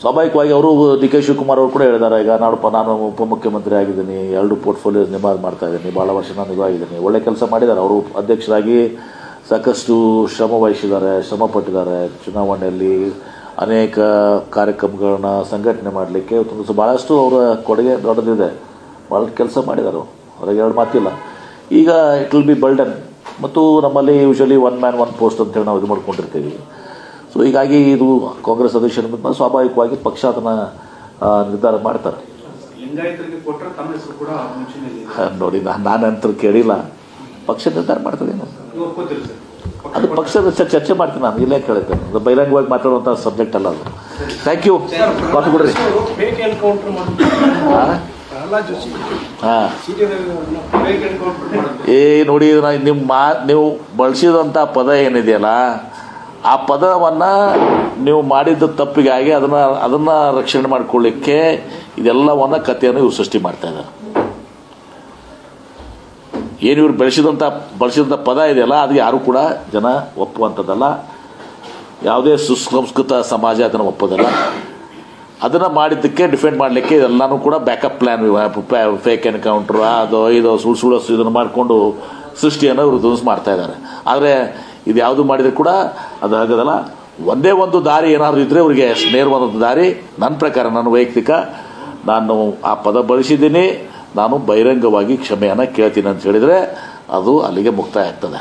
ಸ್ವಾಭಾವಿಕವಾಗಿ ಅವರು D K Shivakumar ಅವರು ಕೂಡ ಹೇಳಿದ್ದಾರೆ, ಈಗ ನೋಡಪ್ಪ ನಾನು ಉಪಮುಖ್ಯಮಂತ್ರಿ ಆಗಿದ್ದೀನಿ, 2 ಪೋರ್ಟ್ಫೋಲಿಯೋ ನಿಭಾವಣೆ ಮಾಡ್ತಾ ಇದ್ದೀನಿ, ಭಾಳ ವರ್ಷ ನಾನು ಇದಾಗಿದ್ದೀನಿ, ಒಳ್ಳೆ ಕೆಲಸ ಮಾಡಿದ್ದಾರೆ. ಅವರು ಅಧ್ಯಕ್ಷರಾಗಿ ಸಾಕಷ್ಟು ಶ್ರಮ ವಹಿಸಿದ್ದಾರೆ, ಶ್ರಮಪಟ್ಟಿದ್ದಾರೆ. ಚುನಾವಣೆಯಲ್ಲಿ ಅನೇಕ ಕಾರ್ಯಕ್ರಮಗಳನ್ನ ಸಂಘಟನೆ ಮಾಡಲಿಕ್ಕೆ ಭಾಳಷ್ಟು ಅವರ ಕೊಡುಗೆ ದೊಡ್ಡದಿದೆ. ಭಾಳ ಕೆಲಸ ಮಾಡಿದ್ದಾರೆ, ಅವ್ರಿಗೆ 2 ಮಾತಿಲ್ಲ. ಈಗ ಇಟ್ ವಿಲ್ ಬಿ ಬರ್ಡನ್. ಮತ್ತು ನಮ್ಮಲ್ಲಿ ಯೂಶಲಿ 1 ಮ್ಯಾನ್ 1 ಪೋಸ್ಟ್ ಅಂತೇಳಿ ನಾವು ಇದು ಮಾಡ್ಕೊಂಡಿರ್ತೀವಿ. ಸೊ ಹೀಗಾಗಿ ಇದು ಕಾಂಗ್ರೆಸ್ ಅಧ್ಯಕ್ಷರ ಮೇಲೆ ಸ್ವಾಭಾವಿಕವಾಗಿ ಪಕ್ಷ ಅದನ್ನು ನಿರ್ಧಾರ ಮಾಡ್ತಾರೆ. ನೋಡಿ, ನಾನಂತೂ ಕೇಳಿಲ್ಲ, ಪಕ್ಷ ನಿರ್ಧಾರ ಮಾಡ್ತದೇನು ಅದು ಪಕ್ಷದ ಚರ್ಚೆ ಮಾಡ್ತೀನಿ. ನಾನು ಇಲ್ಲೇ ಕೇಳ್ತೇನೆ, ಬಹಿರಂಗವಾಗಿ ಮಾತಾಡುವಂಥ ಸಬ್ಜೆಕ್ಟ್ ಅಲ್ಲ ಅದು. Thank you. ಮಾತು ಕೊಡ್ರಿ. ನೋಡಿ, ನೀವು ಬಳಸಿದಂಥ ಪದ ಏನಿದೆಯಲ್ಲ, ಆ ಪದವನ್ನು ನೀವು ಮಾಡಿದ್ದ ತಪ್ಪಿಗಾಗಿ ಅದನ್ನು ರಕ್ಷಣೆ ಮಾಡಿಕೊಳ್ಳಿಕ್ಕೆ ಇದೆಲ್ಲವನ್ನ ಕಥೆಯನ್ನು ಇವ್ರು ಸೃಷ್ಟಿ ಮಾಡ್ತಾ ಇದ್ದಾರೆ. ಏನು ಇವ್ರು ಬಳಸಿದಂಥ ಪದ ಇದೆಯಲ್ಲ, ಅದು ಯಾರು ಕೂಡ ಜನ ಒಪ್ಪುವಂಥದ್ದಲ್ಲ. ಯಾವುದೇ ಸುಸಂಸ್ಕೃತ ಸಮಾಜ ಅದನ್ನು ಒಪ್ಪೋದಲ್ಲ. ಅದನ್ನು ಮಾಡಿದ್ದಕ್ಕೆ ಡಿಫೆಂಡ್ ಮಾಡಲಿಕ್ಕೆ ಇದೆಲ್ಲನೂ ಕೂಡ ಬ್ಯಾಕಪ್ ಪ್ಲ್ಯಾನ್, ಫೇಕ್ ಎನ್ಕೌಂಟ್ರು, ಅದು ಇದು ಸುಳ್ಳು ಇದನ್ನು ಮಾಡಿಕೊಂಡು ಸೃಷ್ಟಿಯನ್ನು ಇವರು ಧ್ವಂಸ ಮಾಡ್ತಾ ಇದ್ದಾರೆ. ಆದರೆ ಇದು ಯಾವುದು ಮಾಡಿದರೆ ಕೂಡ ಅದು ಆಗೋದಲ್ಲ. ಒಂದೇ ಒಂದು ದಾರಿ ಏನಾದರೂ ಇದ್ದರೆ ಅವರಿಗೆ ನೇರವಾದ ದಾರಿ. ನನ್ನ ಪ್ರಕಾರ, ನಾನು ವೈಯಕ್ತಿಕ, ನಾನು ಆ ಪದ ಬಳಸಿದ್ದೀನಿ, ನಾನು ಬಹಿರಂಗವಾಗಿ ಕ್ಷಮೆಯನ್ನು ಕೇಳ್ತೀನಿ ಅಂತ ಹೇಳಿದರೆ ಅದು ಅಲ್ಲಿಗೆ ಮುಕ್ತಾಯ ಆಗ್ತದೆ.